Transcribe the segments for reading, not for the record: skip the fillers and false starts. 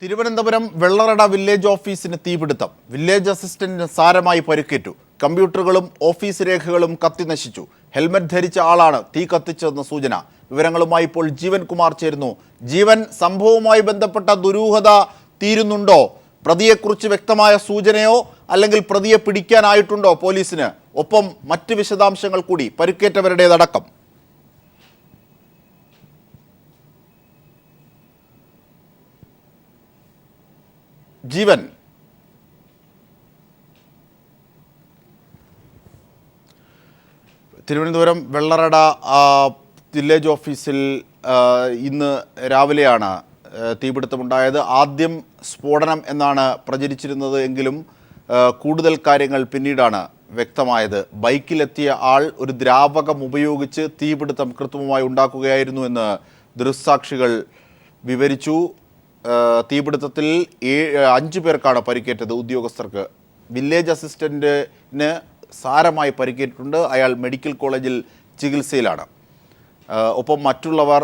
Thiruvananthapuram Vellarada village ഓഫീസിന് തീപിടുത്തം. Village അസിസ്റ്റന്റിന് സാരമായി പരിക്കേറ്റു. കമ്പ്യൂട്ടറുകളും ഓഫീസ് രേഖകളും കത്തിനശിച്ചു. ഹെൽമറ്റ് ധരിച്ച ആളാണ് തീ കത്തിച്ചതെന്ന് സൂചന. വിവരങ്ങളുമായി ഇപ്പോൾ ജീവൻ കുമാർ ചേരുന്നു. ജീവൻ, സംഭവവുമായി ബന്ധപ്പെട്ട ദുരൂഹത തീരുന്നുണ്ടോ? പ്രതിയെക്കുറിച്ച് വ്യക്തമായ സൂചനയോ അല്ലെങ്കിൽ പ്രതിയെ പിടിക്കാനായിട്ടുണ്ടോ പോലീസിന്? ഒപ്പം മറ്റ് വിശദാംശങ്ങൾ കൂടി, പരിക്കേറ്റവരുടേതടക്കം. ജീവൻ, തിരുവനന്തപുരം വെള്ളറട വില്ലേജ് ഓഫീസിൽ ഇന്ന് രാവിലെയാണ് തീപിടുത്തമുണ്ടായത്. ആദ്യം സ്ഫോടനം എന്നാണ് പ്രചരിച്ചിരുന്നത് എങ്കിലും കൂടുതൽ കാര്യങ്ങൾ പിന്നീടാണ് വ്യക്തമായത്. ബൈക്കിലെത്തിയ ആൾ ഒരു ദ്രാവകം ഉപയോഗിച്ച് തീപിടുത്തം കൃത്രിമമായി ഉണ്ടാക്കുകയായിരുന്നു എന്ന് ദൃക്സാക്ഷികൾ വിവരിച്ചു. തീപിടുത്തത്തിൽ 5 പേർക്കാണ് പരിക്കേറ്റത്. ഉദ്യോഗസ്ഥർക്ക്, വില്ലേജ് അസിസ്റ്റന്റിന് സാരമായി പരിക്കേറ്റിട്ടുണ്ട്. അയാൾ മെഡിക്കൽ കോളേജിൽ ചികിത്സയിലാണ്. ഒപ്പം മറ്റുള്ളവർ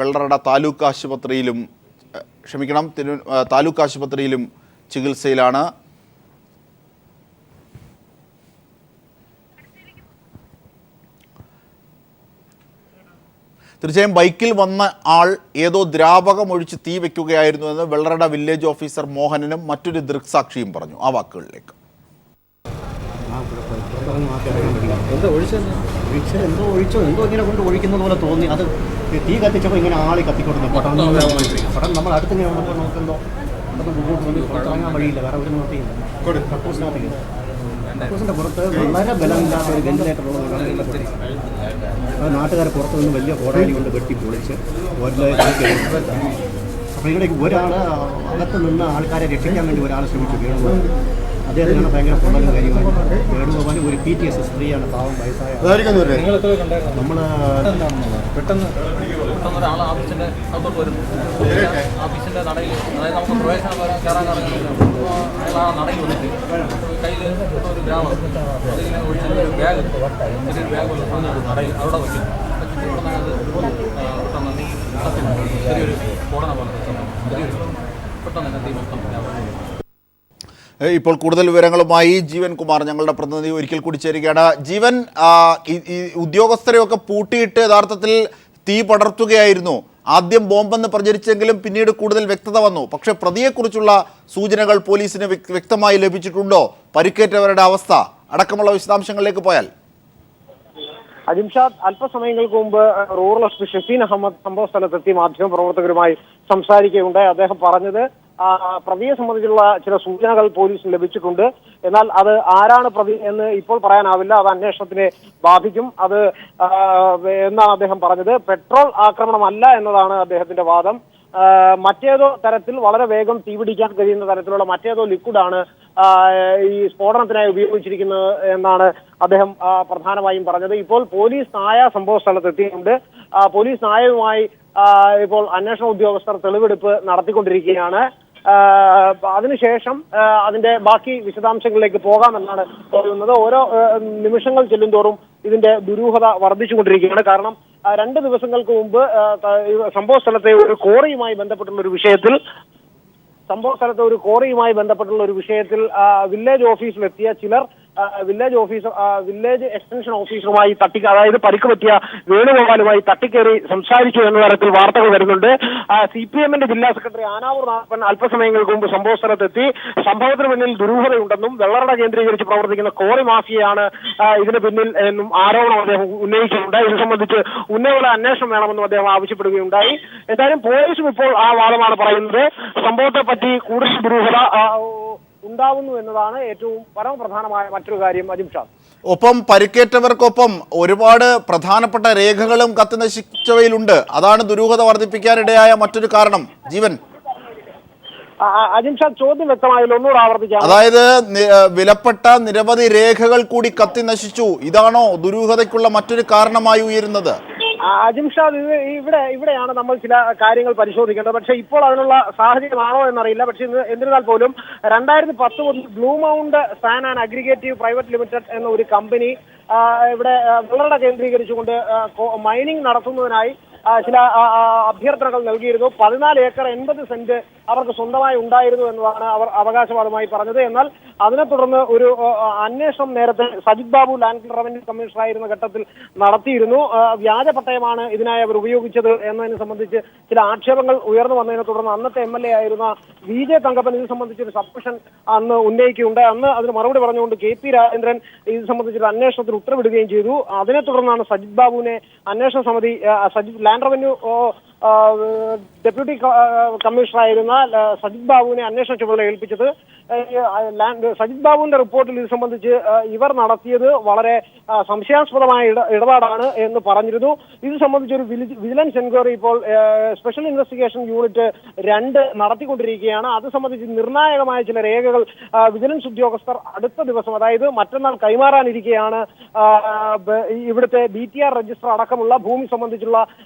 വെള്ളറട താലൂക്ക് ആശുപത്രിയിലും ചികിത്സയിലാണ്. തീർച്ചയായും ബൈക്കിൽ വന്ന ആൾ ഏതോ ദ്രാവകം ഒഴിച്ച് തീ വയ്ക്കുകയായിരുന്നുവെന്ന് വെള്ളറട വില്ലേജ് ഓഫീസർ മോഹനനും മറ്റൊരു ദൃക്സാക്ഷിയും പറഞ്ഞു. ആ വാക്കുകളിലേക്ക്. എന്തോ ഇങ്ങനെ കൊണ്ട് ഒഴിക്കുന്ന പോലെ തോന്നി. അത് തീ കത്തിച്ചപ്പോൾ ഇങ്ങനെ ആളി കത്തിക്കൊടുന്നു. പടം നമ്മൾ അടുത്തിങ്ങനെ വന്നപ്പോൾ നോക്കുമ്പോൾ അതൊക്കെ മുമ്പോട്ട് വന്ന് പുറത്തിറങ്ങാൻ വഴിയില്ല. വേറെ ഒരു നോക്കിയില്ല. കക്കൂസിൻ്റെ പുറത്ത് വളരെ ബലമില്ലാത്ത ഒരു വെന്റിലേറ്റർ ഉള്ളത്. അത് നാട്ടുകാരെ പുറത്തു നിന്ന് വലിയ കോടാലി കൊണ്ട് വെട്ടി പൊളിച്ച് അപ്പോൾ ഇവിടെ ഒരാൾ അകത്ത് നിന്ന് ആൾക്കാരെ രക്ഷിക്കാൻ വേണ്ടി ഒരാൾ ശ്രമിച്ചു. വേണുഗോപാൽ, അദ്ദേഹത്തിനാണ് ഭയങ്കര പൊള്ളലും കാര്യമായി. വേണുഗോപാൽ ഒരു PTS സ്ത്രീയാണ്, പാവം വയസ്സായ. നമ്മൾ പെട്ടെന്ന് ഒരാൾ ഓഫീസിൻ്റെ അകത്തോട്ട് വരുന്നു. ഓഫീസിൻ്റെ നടയിൽ, അതായത് നമുക്ക് പ്രവേശനം കയറാൻ അയാൾ ആ നടയിൽ വന്നിട്ട് കയ്യിൽ ഒരു ഗ്രാമം അതിങ്ങനെ ഒഴിച്ചൊരു ബാഗ്, ചെറിയൊരു ബാഗ് നടയിൽ അവിടെ വയ്ക്കും. വച്ചിട്ട് ഇവിടെ അത് പെട്ടെന്ന് ചെറിയൊരു സ്ഫോടന പോലെ പെട്ടെന്ന് തന്നെ തീ മൊത്തം. ഇപ്പോൾ കൂടുതൽ വിവരങ്ങളുമായി ജീവൻ കുമാർ, ഞങ്ങളുടെ പ്രതിനിധി, ഒരിക്കൽ കൂടി ചേരുകയാണ്. ജീവൻ, ഈ ഉദ്യോഗസ്ഥരെയൊക്കെ പൂട്ടിയിട്ട് യഥാർത്ഥത്തിൽ തീ പടർത്തുകയായിരുന്നു. ആദ്യം ബോംബെന്ന് പ്രചരിച്ചെങ്കിലും പിന്നീട് കൂടുതൽ വ്യക്തത വന്നു. പക്ഷേ പ്രതിയെക്കുറിച്ചുള്ള സൂചനകൾ പോലീസിന് വ്യക്തമായി ലഭിച്ചിട്ടുണ്ടോ? പരിക്കേറ്റവരുടെ അവസ്ഥ അടക്കമുള്ള വിശദാംശങ്ങളിലേക്ക് പോയാൽ. അജിംഷാദ്, അല്പസമയങ്ങൾക്ക് മുമ്പ് rural S P Shafeen Ahammed സംഭവ സ്ഥലത്തെത്തി മാധ്യമപ്രവർത്തകരുമായി സംസാരിക്കുകയുണ്ടായി. അദ്ദേഹം പറഞ്ഞത് പ്രതിയെ സംബന്ധിച്ചുള്ള ചില സൂചനകൾ പോലീസിന് ലഭിച്ചിട്ടുണ്ട്. എന്നാൽ അത് ആരാണ് പ്രതി എന്ന് ഇപ്പോൾ പറയാനാവില്ല. അത് അന്വേഷണത്തിനെ ബാധിക്കും. അത് എന്നാണ് അദ്ദേഹം പറഞ്ഞത്. പെട്രോൾ ആക്രമണമല്ല എന്നതാണ് അദ്ദേഹത്തിന്റെ വാദം. മറ്റേതോ തരത്തിൽ വളരെ വേഗം തീപിടിക്കാൻ കഴിയുന്ന തരത്തിലുള്ള മറ്റേതോ ലിക്വിഡാണ് ഈ സ്ഫോടനത്തിനായി ഉപയോഗിച്ചിരിക്കുന്നത് എന്നാണ് അദ്ദേഹം പ്രധാനമായും പറഞ്ഞത്. ഇപ്പോൾ പോലീസ് നായ സംഭവ സ്ഥലത്തെത്തിയിട്ടുണ്ട്. പോലീസ് നായയുമായി ഇപ്പോൾ അന്വേഷണ ഉദ്യോഗസ്ഥർ തെളിവെടുപ്പ് നടത്തിക്കൊണ്ടിരിക്കുകയാണ്. അതിനുശേഷം അതിന്റെ ബാക്കി വിശദാംശങ്ങളിലേക്ക് പോകാമെന്നാണ് പറയുന്നത്. ഓരോ നിമിഷങ്ങൾ ചെല്ലുന്തോറും ഇതിന്റെ ദുരൂഹത വർദ്ധിച്ചുകൊണ്ടിരിക്കുകയാണ്. കാരണം 2 ദിവസങ്ങൾക്ക് മുമ്പ് സംഭവ സ്ഥലത്തെ ഒരു കോറിയുമായി ബന്ധപ്പെട്ടുള്ള ഒരു വിഷയത്തിൽ വില്ലേജ് ഓഫീസിലെത്തിയ ചിലർ വില്ലേജ് എക്സ്റ്റൻഷൻ ഓഫീസറുമായി അതായത് പരിക്ക് പറ്റിയ വേണുഗോപാലുമായി തട്ടിക്കേറി സംസാരിച്ചു എന്ന തരത്തിൽ വാർത്തകൾ വരുന്നുണ്ട്. CPM-ന്റെ ജില്ലാ സെക്രട്ടറി ആനാവൂർ നാപ്പൻ അല്പസമയങ്ങൾക്ക് മുമ്പ് സംഭവ സ്ഥലത്തെത്തി സംഭവത്തിന് പിന്നിൽ ദുരൂഹതയുണ്ടെന്നും വെള്ളറട കേന്ദ്രീകരിച്ച് പ്രവർത്തിക്കുന്ന കോറി മാഫിയയാണ് ഇതിന് പിന്നിൽ എന്നും ആരോപണം അദ്ദേഹം ഉന്നയിച്ചിട്ടുണ്ട്. ഇത് സംബന്ധിച്ച് ഉന്നതതല അന്വേഷണം വേണമെന്നും അദ്ദേഹം ആവശ്യപ്പെടുകയുണ്ടായി. എന്തായാലും പോലീസും ഇപ്പോൾ ആ വാദമാണ് പറയുന്നത്. സംഭവത്തെ പറ്റി കൂടുതൽ ദുരൂഹത ഉണ്ടാവുന്നു എന്നതാണ് ഏറ്റവും പരമപ്രധാനമായ മറ്റൊരു കാര്യം. അജിംഷാദ്, ഒപ്പം പരിക്കേറ്റവർക്കൊപ്പം ഒരുപാട് പ്രധാനപ്പെട്ട രേഖകളും കത്തിനശിച്ചവയിലുണ്ട്. അതാണ് ദുരൂഹത വർദ്ധിപ്പിക്കാനിടയായ മറ്റൊരു കാരണം. ജീവൻ, അജിംഷാദ്, ചോദ്യം വ്യക്തമായല്ലോ, ഒന്നുകൂടെ ആവർത്തിക്കാം. അതായത് വിലപ്പെട്ട നിരവധി രേഖകൾ കൂടി കത്തിനശിച്ചു. ഇതാണോ ദുരൂഹതയ്ക്കുള്ള മറ്റൊരു കാരണമായി ഉയരുന്നത്? അജിംഷാദ്, ഇവിടെയാണ് നമ്മൾ ചില കാര്യങ്ങൾ പരിശോധിക്കേണ്ടത്. പക്ഷേ ഇപ്പോൾ അതിനുള്ള സാഹചര്യമാണോ എന്നറിയില്ല. പക്ഷേ എന്നിരുന്നാൽ പോലും 2010 മുതൽ blue mount sand and aggregative private limited എന്ന ഒരു കമ്പനി ഇവിടെ വെള്ളറട കേന്ദ്രീകരിച്ചുകൊണ്ട് മൈനിങ് നടത്തുന്നതിനായി ചില അഭ്യർത്ഥനകൾ നൽകിയിരുന്നു. 14 ഏക്കർ 80 സെന്റ് അവർക്ക് സ്വന്തമായി ഉണ്ടായിരുന്നു എന്നതാണ് അവർ അവകാശവാദമായി പറഞ്ഞത്. എന്നാൽ അതിനെ തുടർന്ന് ഒരു അന്വേഷണം നേരത്തെ Sajith Babu land revenue commissioner ആയിരുന്ന ഘട്ടത്തിൽ നടത്തിയിരുന്നു. വ്യാജ പട്ടയമാണ് ഇതിനായി അവർ ഉപയോഗിച്ചത് എന്നതിനെ സംബന്ധിച്ച് ചില ആക്ഷേപങ്ങൾ ഉയർന്നു വന്നതിനെ തുടർന്ന് അന്നത്തെ MLA ആയിരുന്ന VJ തങ്കപ്പൻ ഇത് സംബന്ധിച്ചൊരു സബ്മിഷൻ അന്ന് ഉന്നയിക്കുകയുണ്ട്. അന്ന് അതിന് മറുപടി പറഞ്ഞുകൊണ്ട് KP രാജേന്ദ്രൻ ഇത് സംബന്ധിച്ചൊരു അന്വേഷണത്തിന് ഉത്തരവിടുകയും ചെയ്തു. അതിനെ തുടർന്നാണ് സജിത് ബാബുവിനെ അന്വേഷണ സമിതി ലാൻഡ് റവന്യൂ ഡെപ്യൂട്ടി കമ്മീഷണർ ആയിരുന്ന സജിത് ബാബുവിനെ അന്വേഷണ ചുമതല ഏൽപ്പിച്ചത്. സജിത് ബാബുവിന്റെ റിപ്പോർട്ടിൽ ഇത് സംബന്ധിച്ച് ഇവർ നടത്തിയത് വളരെ സംശയാസ്പദമായ ഇടപാടാണ് എന്ന് പറഞ്ഞിരുന്നു. ഇത് സംബന്ധിച്ചൊരു വിജിലൻസ് എൻക്വയറി ഇപ്പോൾ സ്പെഷ്യൽ ഇൻവെസ്റ്റിഗേഷൻ യൂണിറ്റ് 2 നടത്തിക്കൊണ്ടിരിക്കുകയാണ്. അത് സംബന്ധിച്ച് നിർണായകമായ ചില രേഖകൾ വിജിലൻസ് ഉദ്യോഗസ്ഥർ അടുത്ത ദിവസം, അതായത് മറ്റന്നാൾ കൈമാറാനിരിക്കെയാണ് ഇവിടുത്തെ BTR രജിസ്റ്റർ അടക്കമുള്ള ഭൂമി സംബന്ധിച്ചുള്ള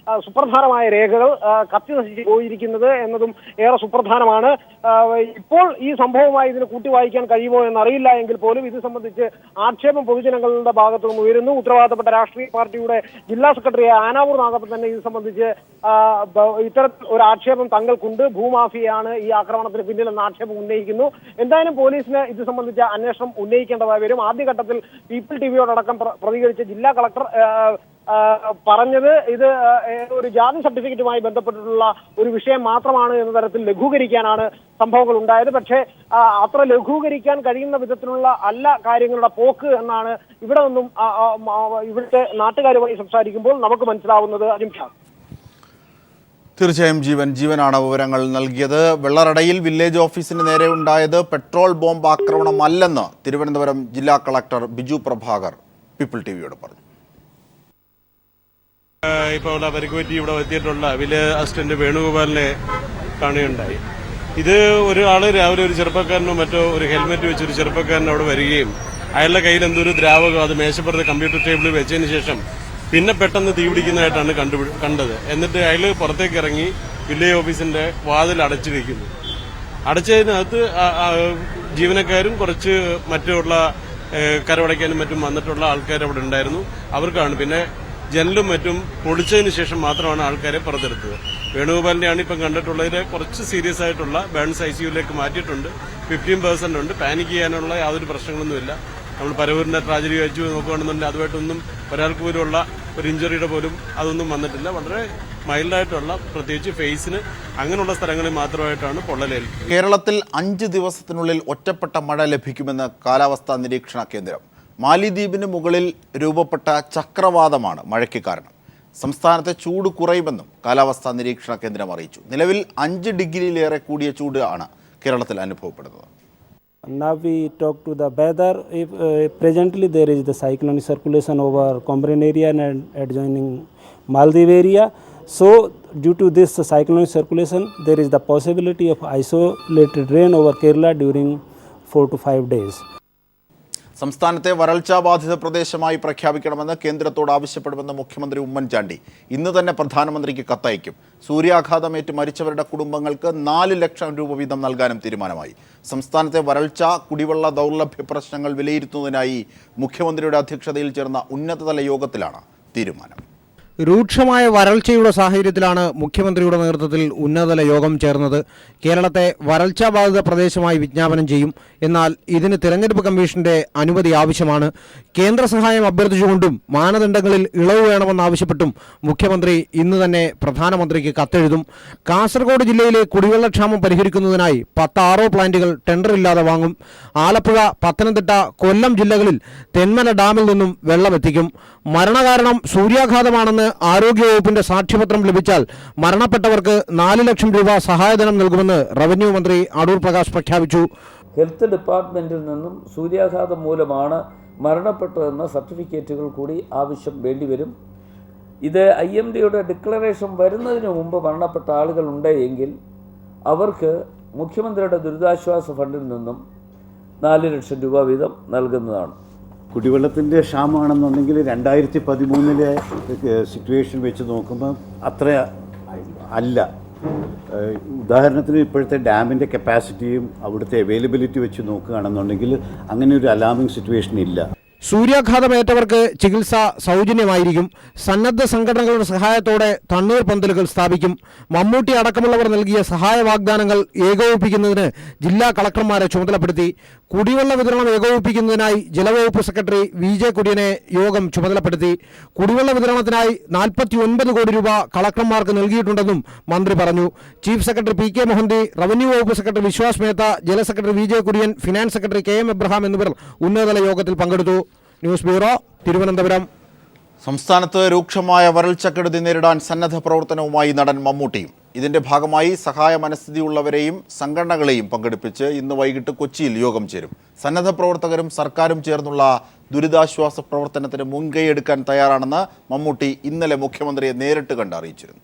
സുപ്രധാനമായ രേഖകൾ കത്തി നശിച്ചു പോയിരിക്കുന്നത് എന്നതും ഏറെ സുപ്രധാനമാണ്. ഇപ്പോൾ ഈ സംഭവമായി ഇതിന് കൂട്ടി വായിക്കാൻ കഴിയുമോ എന്നറിയില്ല എങ്കിൽ പോലും ഇത് സംബന്ധിച്ച് ആക്ഷേപം പൊതുജനങ്ങളുടെ ഭാഗത്തു നിന്ന് ഉയരുന്നു. ഉത്തരവാദിത്തപ്പെട്ട രാഷ്ട്രീയ പാർട്ടിയുടെ ജില്ലാ സെക്രട്ടറി ആനാവൂർ നാഗപ്പൻ തന്നെ ഇത് സംബന്ധിച്ച് ഇത്തരത്തിൽ ഒരു ആക്ഷേപം തങ്ങൾക്കുണ്ട്. ഭൂമാഫിയാണ് ഈ ആക്രമണത്തിന് പിന്നിലെന്ന ആക്ഷേപം ഉന്നയിക്കുന്നു. എന്തായാലും പോലീസിന് ഇത് സംബന്ധിച്ച അന്വേഷണം ഉന്നയിക്കേണ്ടതായി വരും. ആദ്യഘട്ടത്തിൽ പീപ്പിൾ ടിവിയോടക്കം പ്രതികരിച്ച ജില്ലാ കളക്ടർ പറഞ്ഞത് ഇത് ഒരു ജാതി സർട്ടിഫിക്കറ്റുമായി ബന്ധപ്പെട്ടിട്ടുള്ള ഒരു വിഷയം മാത്രമാണ് എന്ന തരത്തിൽ ലഘൂകരിക്കാനാണ് സംഭവങ്ങൾ ഉണ്ടായത്. പക്ഷേ അത്ര ലഘൂകരിക്കാൻ കഴിയുന്ന വിധത്തിലുള്ള അല്ല കാര്യങ്ങളുടെ പോക്ക് എന്നാണ് ഇവിടെ നിന്നും ഇവിടുത്തെ നാട്ടുകാരുമായി സംസാരിക്കുമ്പോൾ നമുക്ക് മനസ്സിലാവുന്നത്. അജിംഷാ, തീർച്ചയായും ജീവനാണ് വിവരങ്ങൾ നൽകിയത്. വെള്ളറടയിൽ വില്ലേജ് ഓഫീസിന് നേരെ ഉണ്ടായത് പെട്രോൾ ബോംബ് ആക്രമണമല്ലെന്ന് തിരുവനന്തപുരം ജില്ലാ കളക്ടർ ബിജു പ്രഭാകർ പീപ്പിൾ ടിവിയോട് പറഞ്ഞു. ഇപ്പോൾ ഉള്ള പരിക്കുപറ്റി ഇവിടെ എത്തിയിട്ടുള്ള വില്ലേജ് അസിസ്റ്റന്റ് വേണുഗോപാലിനെ കാണുകയുണ്ടായി. ഇത് ഒരാള് രാവിലെ ഒരു ചെറുപ്പക്കാരനോ മറ്റോ ഒരു ഹെൽമെറ്റ് വെച്ചൊരു ചെറുപ്പക്കാരൻ അവിടെ വരികയും അയാളുടെ കയ്യിൽ എന്തൊരു ദ്രാവകം അത് മേശപ്പുറത്ത് കമ്പ്യൂട്ടർ ടേബിളിൽ വെച്ചതിന് ശേഷം പിന്നെ പെട്ടെന്ന് തീ പിടിക്കുന്നതായിട്ടാണ് കണ്ടത്. എന്നിട്ട് അയാൾ പുറത്തേക്ക് ഇറങ്ങി വില്ലേജ് ഓഫീസിന്റെ വാതിൽ അടച്ചിരിക്കുന്നു. അടച്ചതിനകത്ത് ജീവനക്കാരും കുറച്ച് മറ്റുള്ള കരവടയ്ക്കാനും മറ്റും വന്നിട്ടുള്ള ആൾക്കാർ അവിടെ ഉണ്ടായിരുന്നു. അവർക്കാണ് പിന്നെ ജനലും മറ്റും പൊളിച്ചതിന് ശേഷം മാത്രമാണ് ആൾക്കാരെ പുറത്തെടുത്തത്. വേണുഗോപാലിനെയാണ് ഇപ്പം കണ്ടിട്ടുള്ളതിൽ കുറച്ച് സീരിയസ് ആയിട്ടുള്ള ബേൺസ് ICUവിലേക്ക് മാറ്റിയിട്ടുണ്ട്. 15% ഉണ്ട്. പാനിക് ചെയ്യാനുള്ള യാതൊരു പ്രശ്നങ്ങളൊന്നുമില്ല. നമ്മൾ പരവൂരിന്റെ ട്രാജഡി വെച്ച് നോക്കുകയാണെന്നുണ്ടെങ്കിൽ അതുമായിട്ടൊന്നും ഒരാൾക്ക് പോലുള്ള ഒരു ഇഞ്ചുറിയുടെ പോലും അതൊന്നും വന്നിട്ടില്ല. വളരെ മൈൽഡായിട്ടുള്ള പ്രത്യേകിച്ച് ഫേസിന് അങ്ങനെയുള്ള സ്ഥലങ്ങളിൽ മാത്രമായിട്ടാണ് പൊള്ളലേൽക്കുന്നത്. കേരളത്തിൽ 5 ദിവസത്തിനുള്ളിൽ ഒറ്റപ്പെട്ട മഴ ലഭിക്കുമെന്ന് കാലാവസ്ഥാ നിരീക്ഷണ കേന്ദ്രം. മാലിദ്വീപിന് മുകളിൽ രൂപപ്പെട്ട ചക്രവാതമാണ് മഴയ്ക്ക് കാരണം. സംസ്ഥാനത്തെ ചൂട് കുറയുമെന്നും കാലാവസ്ഥാ നിരീക്ഷണ കേന്ദ്രം അറിയിച്ചു. നിലവിൽ 5 ഡിഗ്രിയിലേറെ കൂടിയ ചൂട് ആണ് കേരളത്തിൽ അനുഭവപ്പെടുന്നത്. Now we talk to the weather. Presently there is the cyclonic circulation over Combrin area and adjoining Maldives area. So due to this cyclonic circulation, there is the possibility of isolated rain over Kerala during 4 to 5 days. സംസ്ഥാനത്തെ വരൾച്ചാ ബാധിത പ്രദേശമായി പ്രഖ്യാപിക്കണമെന്ന് കേന്ദ്രത്തോട് ആവശ്യപ്പെടുമെന്ന് മുഖ്യമന്ത്രി ഉമ്മൻചാണ്ടി ഇന്ന് തന്നെ പ്രധാനമന്ത്രിക്ക് കത്തയക്കും. സൂര്യാഘാതമേറ്റ് മരിച്ചവരുടെ കുടുംബങ്ങൾക്ക് 4 ലക്ഷം രൂപ വീതം നൽകാനും തീരുമാനമായി. സംസ്ഥാനത്തെ വരൾച്ച, കുടിവെള്ള ദൗർലഭ്യ പ്രശ്നങ്ങൾ വിലയിരുത്തുന്നതിനായി മുഖ്യമന്ത്രിയുടെ അധ്യക്ഷതയിൽ ചേർന്ന ഉന്നതതല യോഗത്തിലാണ് തീരുമാനം. രൂക്ഷമായ വരൾച്ചയുടെ സാഹചര്യത്തിലാണ് മുഖ്യമന്ത്രിയുടെ നേതൃത്വത്തിൽ ഉന്നതതല യോഗം ചേർന്നത്. കേരളത്തെ വരൾച്ചാ ബാധിത പ്രദേശമായി വിജ്ഞാപനം ചെയ്യും. എന്നാൽ ഇതിന് തിരഞ്ഞെടുപ്പ് കമ്മീഷന്റെ അനുമതി ആവശ്യമാണ്. കേന്ദ്ര സഹായം അഭ്യർത്ഥിച്ചുകൊണ്ടും മാനദണ്ഡങ്ങളിൽ ഇളവ് വേണമെന്നാവശ്യപ്പെട്ടും മുഖ്യമന്ത്രി ഇന്ന് തന്നെ പ്രധാനമന്ത്രിക്ക് കത്തെഴുതും. കാസർഗോഡ് ജില്ലയിലെ കുടിവെള്ളക്ഷാമം പരിഹരിക്കുന്നതിനായി 10 RO പ്ലാന്റുകൾ ടെൻഡറില്ലാതെ വാങ്ങും. ആലപ്പുഴ, പത്തനംതിട്ട, കൊല്ലം ജില്ലകളിൽ തെന്മല ഡാമിൽ നിന്നും വെള്ളമെത്തിക്കും. മരണകാരണം സൂര്യാഘാതമാണെന്ന് ആരോഗ്യവകുപ്പിന്റെ സാക്ഷ്യപത്രം ലഭിച്ചാൽ മരണപ്പെട്ടവർക്ക് 4 ലക്ഷം രൂപ സഹായധനം നൽകുമെന്ന് റവന്യൂ മന്ത്രി അടൂർ പ്രകാശ് പ്രഖ്യാപിച്ചു. ഹെൽത്ത് ഡിപ്പാർട്ട്മെൻറ്റിൽ നിന്നും സൂര്യാഘാതം മൂലമാണ് മരണപ്പെട്ടതെന്ന സർട്ടിഫിക്കറ്റുകൾ കൂടി ആവശ്യം വേണ്ടിവരും. ഇത് IMDയുടെ ഡിക്ലറേഷൻ വരുന്നതിന് മുമ്പ് മരണപ്പെട്ട ആളുകളുണ്ട് എങ്കിൽ അവർക്ക് മുഖ്യമന്ത്രിയുടെ ദുരിതാശ്വാസ ഫണ്ടിൽ നിന്നും 4 ലക്ഷം രൂപ വീതം നൽകുന്നതാണ്. കുടിവെള്ളത്തിൻ്റെ ക്ഷാമമാണെന്നുണ്ടെങ്കിൽ 2013 സിറ്റുവേഷൻ വെച്ച് നോക്കുമ്പോൾ അത്ര അല്ല. ഉദാഹരണത്തിന് ഇപ്പോഴത്തെ ഡാമിൻ്റെ കപ്പാസിറ്റിയും അവിടുത്തെ അവൈലബിലിറ്റി വെച്ച് നോക്കുകയാണെന്നുണ്ടെങ്കിൽ അങ്ങനെ ഒരു അലാമിങ് സിറ്റുവേഷൻ ഇല്ല. സൂര്യാഘാതമേറ്റവർക്ക് ചികിത്സ സൗജന്യമായിരിക്കും. സന്നദ്ധ സംഘടനകളുടെ സഹായത്തോടെ തണ്ണീർ പന്തലുകൾ സ്ഥാപിക്കും. മമ്മൂട്ടി അടക്കമുള്ളവർ നൽകിയ സഹായ വാഗ്ദാനങ്ങൾ ഏകോപിപ്പിക്കുന്നതിന് ജില്ലാ കളക്ടർമാരെ ചുമതലപ്പെടുത്തി. കുടിവെള്ള വിതരണം ഏകോപിപ്പിക്കുന്നതിനായി ജലവകുപ്പ് സെക്രട്ടറി VJ കുര്യനെ യോഗം ചുമതലപ്പെടുത്തി. കുടിവെള്ള വിതരണത്തിനായി 49 കോടി രൂപ കളക്ടർമാർക്ക് നൽകിയിട്ടുണ്ടെന്നും മന്ത്രി പറഞ്ഞു. Chief secretary PK Mohanty, revenue വകുപ്പ് സെക്രട്ടറി വിശ്വാസ് മേത്ത, ജല secretary VJ Kurian, finance secretary KM Abraham എന്നിവർ ഉന്നതതല യോഗത്തിൽ പങ്കെടുത്തു. News bureau, Thiruvananthapuram. സംസ്ഥാനത്ത് രൂക്ഷമായ വരൾച്ചക്കെടുതി നേരിടാൻ സന്നദ്ധ പ്രവർത്തനവുമായി നടൻ മമ്മൂട്ടിയും. ഇതിന്റെ ഭാഗമായി സഹായ മനസ്ഥിതിയുള്ളവരെയും സംഘടനകളെയും പങ്കെടുപ്പിച്ച് ഇന്ന് വൈകിട്ട് കൊച്ചിയിൽ യോഗം ചേരും. സന്നദ്ധ പ്രവർത്തകരും സർക്കാരും ചേർന്നുള്ള ദുരിതാശ്വാസ പ്രവർത്തനത്തിന് മുൻകൈയെടുക്കാൻ തയ്യാറാണെന്ന് മമ്മൂട്ടി ഇന്നലെ മുഖ്യമന്ത്രിയെ നേരിട്ട് കണ്ട് അറിയിച്ചിരുന്നു.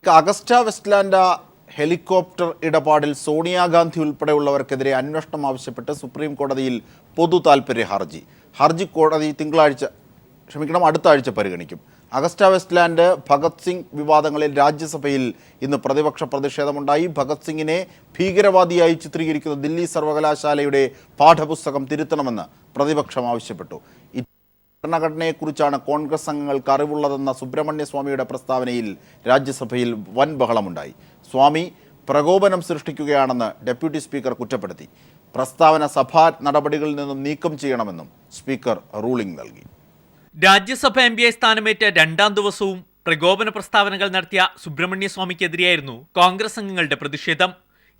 അഗസ്റ്റ വെസ്റ്റ്ലാൻഡ് ഹെലികോപ്റ്റർ ഇടപാടിൽ സോണിയാഗാന്ധി ഉൾപ്പെടെയുള്ളവർക്കെതിരെ അന്വേഷണം ആവശ്യപ്പെട്ട് സുപ്രീം കോടതിയിൽ പൊതു താൽപ്പര്യ ഹർജി കോടതി അടുത്ത ആഴ്ച പരിഗണിക്കും. അഗസ്റ്റ വെസ്റ്റ്ലാൻഡ് ഭഗത് സിംഗ് വിവാദങ്ങളിൽ രാജ്യസഭയിൽ ഇന്ന് പ്രതിപക്ഷ പ്രതിഷേധമുണ്ടായി. ഭഗത് സിംഗിനെ ഭീകരവാദിയായി ചിത്രീകരിക്കുന്ന ദില്ലി സർവകലാശാലയുടെ പാഠപുസ്തകം തിരുത്തണമെന്ന് പ്രതിപക്ഷം ആവശ്യപ്പെട്ടു. ഭരണഘടനയെക്കുറിച്ചാണ് കോൺഗ്രസ് അംഗങ്ങൾക്ക് അറിവുള്ളതെന്ന സുബ്രഹ്മണ്യ സ്വാമിയുടെ പ്രസ്താവനയിൽ രാജ്യസഭയിൽ വൻ ബഹളമുണ്ടായി. സ്വാമി പ്രകോപനം സൃഷ്ടിക്കുകയാണെന്ന് ഡെപ്യൂട്ടി സ്പീക്കർ കുറ്റപ്പെടുത്തി. പ്രസ്താവന സഭാ നടപടികളിൽ നിന്നും നീക്കം ചെയ്യണമെന്നും സ്പീക്കർ റൂളിംഗ് നൽകി. രാജ്യസഭ MPയായി സ്ഥാനമേറ്റ 2ാം ദിവസവും പ്രകോപന പ്രസ്താവനകൾ നടത്തിയ സുബ്രഹ്മണ്യ സ്വാമിക്കെതിരെയായിരുന്നു കോൺഗ്രസ് അംഗങ്ങളുടെ പ്രതിഷേധം.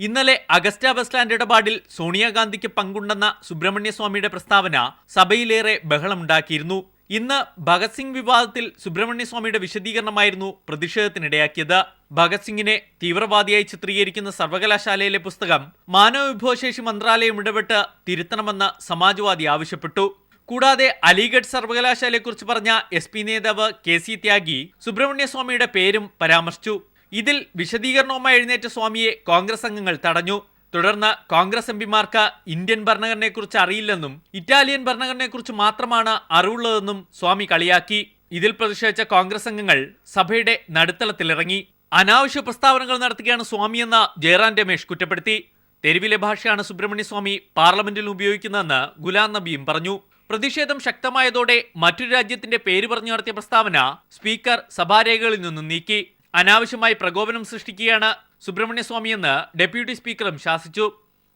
ഇന്നലെ അഗസ്റ്റ വെസ്റ്റ്ലാൻഡ് ഇടപാടിൽ സോണിയാഗാന്ധിക്ക് പങ്കുണ്ടെന്ന സുബ്രഹ്മണ്യ സ്വാമിയുടെ പ്രസ്താവന സഭയിലേറെ ബഹളമുണ്ടാക്കിയിരുന്നു. ഇന്ന് ഭഗത് സിംഗ് വിവാദത്തിൽ സുബ്രഹ്മണ്യ സ്വാമിയുടെ വിശദീകരണമായിരുന്നു പ്രതിഷേധത്തിനിടയാക്കിയത്. ഭഗത് സിംഗിനെ തീവ്രവാദിയായി ചിത്രീകരിക്കുന്ന സർവകലാശാലയിലെ പുസ്തകം മാനവവിഭവശേഷി മന്ത്രാലയം ഇടപെട്ട് തിരുത്തണമെന്ന് സമാജ്വാദി ആവശ്യപ്പെട്ടു. കൂടാതെ അലിഗഡ് സർവകലാശാലയെക്കുറിച്ച് പറഞ്ഞ SP നേതാവ് KC ത്യാഗി സുബ്രഹ്മണ്യ സ്വാമിയുടെ പേരും പരാമർശിച്ചു. ഇതിൽ വിശദീകരണവുമായി എഴുന്നേറ്റ സ്വാമിയെ കോൺഗ്രസ് അംഗങ്ങൾ തടഞ്ഞു. തുടർന്ന് കോൺഗ്രസ് MPമാർക്ക് ഇന്ത്യൻ ഭരണഘടനയെക്കുറിച്ച് അറിയില്ലെന്നും ഇറ്റാലിയൻ ഭരണഘടനയെക്കുറിച്ച് മാത്രമാണ് അറിവുള്ളതെന്നും സ്വാമി കളിയാക്കി. ഇതിൽ പ്രതിഷേധിച്ച കോൺഗ്രസ് അംഗങ്ങൾ സഭയുടെ നടുത്തളത്തിലിറങ്ങി. അനാവശ്യ പ്രസ്താവനകൾ നടത്തുകയാണ് സ്വാമിയെന്ന് ജയറാം രമേശ് കുറ്റപ്പെടുത്തി. തെരുവിലെ ഭാഷയാണ് സുബ്രഹ്മണ്യ സ്വാമി പാർലമെന്റിൽ ഉപയോഗിക്കുന്നതെന്ന് ഗുലാം നബിയും പറഞ്ഞു. പ്രതിഷേധം ശക്തമായതോടെ മറ്റൊരു രാജ്യത്തിന്റെ പേര് പറഞ്ഞു നടത്തിയ പ്രസ്താവന സ്പീക്കർ സഭാരേഖകളിൽ നിന്നും നീക്കി. അനാവശ്യമായി പ്രകോപനം സൃഷ്ടിക്കുകയാണ് സുബ്രഹ്മണ്യ സ്വാമിയെന്ന് ഡെപ്യൂട്ടി സ്പീക്കറും ശാസിച്ചു.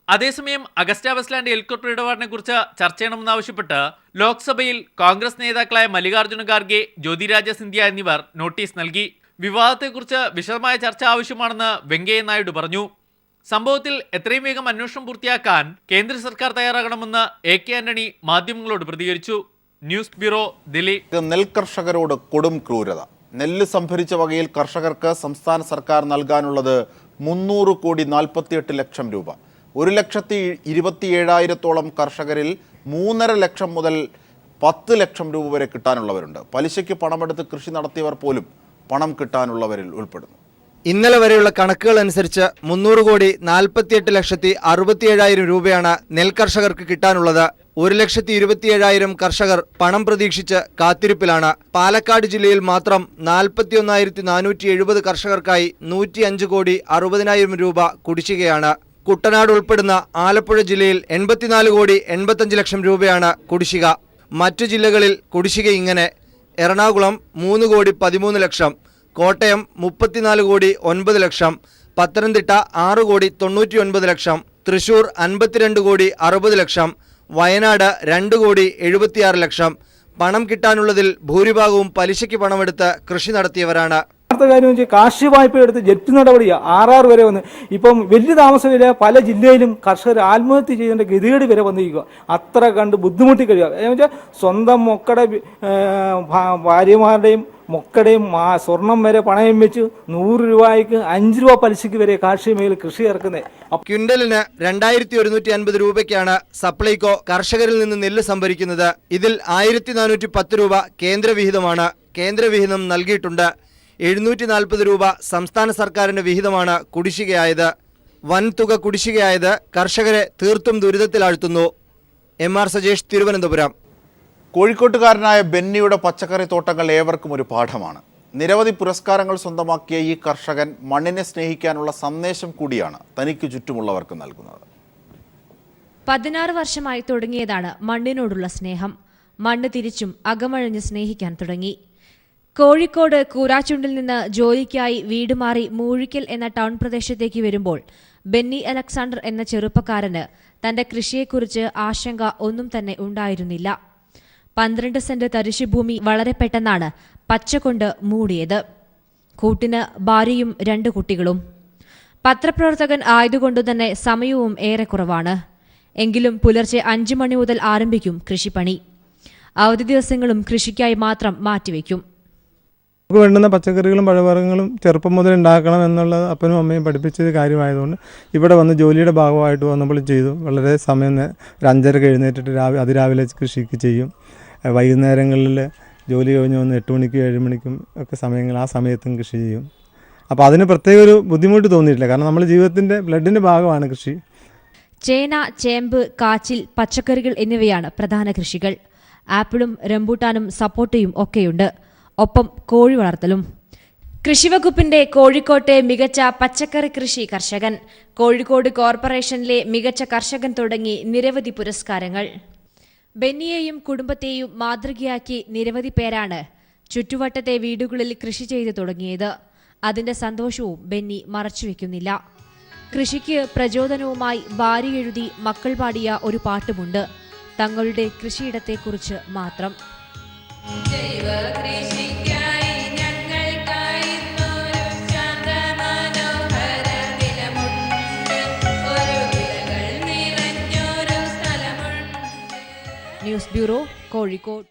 അതേസമയം അഗസ്റ്റ വെസ്റ്റ്ലാൻഡ് ഹെലികോപ്റ്റർ ഇടപാടിനെക്കുറിച്ച് ചർച്ച ചെയ്യണമെന്നാവശ്യപ്പെട്ട് ലോക്സഭയിൽ കോൺഗ്രസ് നേതാക്കളായ മല്ലികാർജ്ജുന ഖാർഗെ, ജ്യോതിരാജ സിന്ധ്യ എന്നിവർ നോട്ടീസ് നൽകി. വിവാദത്തെക്കുറിച്ച് വിശദമായ ചർച്ച ആവശ്യമാണെന്ന് വെങ്കയ്യ നായിഡു പറഞ്ഞു. സംഭവത്തിൽ എത്രയും വേഗം അന്വേഷണം പൂർത്തിയാക്കാൻ കേന്ദ്ര സർക്കാർ തയ്യാറാകണമെന്ന് AK ആന്റണി മാധ്യമങ്ങളോട് പ്രതികരിച്ചു. News bureau, Delhi. നെൽകർഷകരോട് കൊടും ക്രൂരത. നെല്ല് സംഭരിച്ച വകയിൽ കർഷകർക്ക് സംസ്ഥാന സർക്കാർ നൽകാനുള്ളത് 348 ലക്ഷം രൂപ. 1,27,000 കർഷകരിൽ 3.5 ലക്ഷം മുതൽ 10 ലക്ഷം രൂപ വരെ കിട്ടാനുള്ളവരുണ്ട്. പലിശയ്ക്ക് പണമെടുത്ത് കൃഷി നടത്തിയവർ പോലും പണം കിട്ടാനുള്ളവരിൽ ഉൾപ്പെടുന്നു. ഇന്നലെ വരെയുള്ള കണക്കുകൾ അനുസരിച്ച് 3,48,67,000 രൂപയാണ് നെൽകർഷകർക്ക് കിട്ടാനുള്ളത്. 1,27,000 കർഷകർ പണം പ്രതീക്ഷിച്ച് കാത്തിരിപ്പിലാണ്. പാലക്കാട് ജില്ലയിൽ മാത്രം 41,470 കർഷകർക്കായി 105,60,00,000 രൂപ കുടിശ്ശികയാണ്. കുട്ടനാട് ഉൾപ്പെടുന്ന ആലപ്പുഴ ജില്ലയിൽ 84,85,00,000 രൂപയാണ് കുടിശ്ശിക. മറ്റു ജില്ലകളിൽ കുടിശ്ശിക ഇങ്ങനെ: എറണാകുളം 3,13,00,000, കോട്ടയം 34,09,00,000, പത്തനംതിട്ട 6,99,00,000, തൃശൂർ 52,60,00,000, വയനാട് 2,76,00,000. പണം കിട്ടാനുള്ളതിൽ ഭൂരിഭാഗവും പലിശയ്ക്ക് പണമെടുത്ത് കൃഷി നടത്തിയവരാണ്. കാര്യം വെച്ചാൽ കാർഷിക വായ്പ എടുത്ത് ജപ്തി നടപടിയാണ് 6 വരെ വന്ന്. ഇപ്പം വലിയ താമസമില്ല, പല ജില്ലയിലും കർഷകർ ആത്മഹത്യ ചെയ്തതിൻ്റെ ഗതികേട് വരെ വന്നിരിക്കുക. അത്ര കണ്ട് ബുദ്ധിമുട്ടി കഴിയുക. എന്ന് വെച്ചാൽ സ്വന്തം മക്കളുടെ ഭാര്യമാരുടെയും മക്കളുടെയും സ്വർണം വരെ പണയം വെച്ച് 100 രൂപയ്ക്ക് 5 രൂപ പലിശയ്ക്ക് വരെ കാർഷിക മേഖല കൃഷി ഇറക്കുന്നത്. ക്വിൻ്റലിന് 2,150 രൂപയ്ക്കാണ് സപ്ലൈകോ കർഷകരിൽ നിന്ന് നെല്ല് സംഭരിക്കുന്നത്. ഇതിൽ 1,410 രൂപ കേന്ദ്രവിഹിതമാണ്. കേന്ദ്രവിഹിതം നൽകിയിട്ടുണ്ട്. 740 രൂപ സംസ്ഥാന സർക്കാരിന്റെ വിഹിതമാണ് കുടിശ്ശികയായത്. വൻ തുക കുടിശ്ശികയായത് കർഷകരെ തീർത്തും ദുരിതത്തിലാഴ്ത്തുന്നു. MR സജേഷ്, തിരുവനന്തപുരം. കോഴിക്കോട്ടുകാരനായ ബെന്നിയുടെ പച്ചക്കറി തോട്ടങ്ങൾ ഏവർക്കും ഒരു പാഠമാണ്. നിരവധി പുരസ്കാരങ്ങൾ സ്വന്തമാക്കിയ ഈ കർഷകൻ മണ്ണിനെ സ്നേഹിക്കാനുള്ള സന്ദേശം കൂടിയാണ് തനിക്ക് ചുറ്റുമുള്ളവർക്ക് നൽകുന്നത്. 16 വർഷമായി തുടങ്ങിയതാണ് മണ്ണിനോടുള്ള സ്നേഹം. മണ്ണ് തിരിച്ചും അകമഴഞ്ഞ് സ്നേഹിക്കാൻ തുടങ്ങി. കോഴിക്കോട് കൂരാച്ചുണ്ടിൽ നിന്ന് ജോലിക്കായി വീട് മാറി മൂഴിക്കൽ എന്ന ടൗൺ പ്രദേശത്തേക്ക് വരുമ്പോൾ ബെന്നി അലക്സാണ്ടർ എന്ന ചെറുപ്പക്കാരന് തന്റെ കൃഷിയെക്കുറിച്ച് ആശങ്ക ഒന്നും തന്നെ ഉണ്ടായിരുന്നില്ല. 12 സെന്റ് തരിശുഭൂമി വളരെ പെട്ടെന്നാണ് പച്ചകൊണ്ട് മൂടിയത്. കൂട്ടിന് ഭാര്യയും 2 കുട്ടികളും. പത്രപ്രവർത്തകൻ ആയതുകൊണ്ടുതന്നെ സമയവും ഏറെ കുറവാണ്. എങ്കിലും പുലർച്ചെ 5 മണി മുതൽ ആരംഭിക്കും കൃഷിപ്പണി. അവധി ദിവസങ്ങളും കൃഷിക്കായി മാത്രം മാറ്റിവെക്കും. നമുക്ക് വേണ്ടുന്ന പച്ചക്കറികളും പഴവർഗ്ഗങ്ങളും ചെറുപ്പം മുതൽ ഉണ്ടാക്കണം എന്നുള്ളത് അപ്പനും അമ്മയും പഠിപ്പിച്ചത് കാര്യമായതുകൊണ്ട് ഇവിടെ വന്ന് ജോലിയുടെ ഭാഗമായിട്ട് വന്നപ്പോൾ ചെയ്തു. വളരെ സമയം ഒരു 5:30 എഴുന്നേറ്റിട്ട് അതിരാവിലെ കൃഷിക്ക് ചെയ്യും. വൈകുന്നേരങ്ങളിൽ ജോലി കഴിഞ്ഞ് വന്ന് 8 മണിക്കും 7 മണിക്കും ഒക്കെ ആ സമയത്തും കൃഷി ചെയ്യും. അപ്പോൾ അതിന് പ്രത്യേക ഒരു ബുദ്ധിമുട്ട് തോന്നിയിട്ടില്ല. കാരണം നമ്മുടെ ജീവിതത്തിൻ്റെ ബ്ലഡിൻ്റെ ഭാഗമാണ് കൃഷി. ചേന, ചേമ്പ്, കാച്ചിൽ, പച്ചക്കറികൾ എന്നിവയാണ് പ്രധാന കൃഷികൾ. ആപ്പിളും റംബൂട്ടാനും സപ്പോട്ടയും ഒക്കെയുണ്ട്. ഒപ്പം കോഴി വളർത്തലും. കൃഷിവകുപ്പിന്റെ കോഴിക്കോട്ടെ മികച്ച പച്ചക്കറി കൃഷി കർഷകൻ, കോഴിക്കോട് കോർപ്പറേഷനിലെ മികച്ച കർഷകൻ തുടങ്ങി നിരവധി പുരസ്കാരങ്ങൾ. ബെന്നിയെയും കുടുംബത്തെയും മാതൃകയാക്കി നിരവധി പേരാണ് ചുറ്റുവട്ടത്തെ വീടുകളിൽ കൃഷി ചെയ്തു തുടങ്ങിയത്. അതിന്റെ സന്തോഷവും ബെന്നി മറച്ചുവെക്കുന്നില്ല. കൃഷിക്ക് പ്രചോദനവുമായി ഭാര്യ എഴുതി മക്കൾ പാടിയ ഒരു പാട്ടുമുണ്ട്, തങ്ങളുടെ കൃഷിയിടത്തെക്കുറിച്ച് മാത്രം. News bureau, Kozhikode.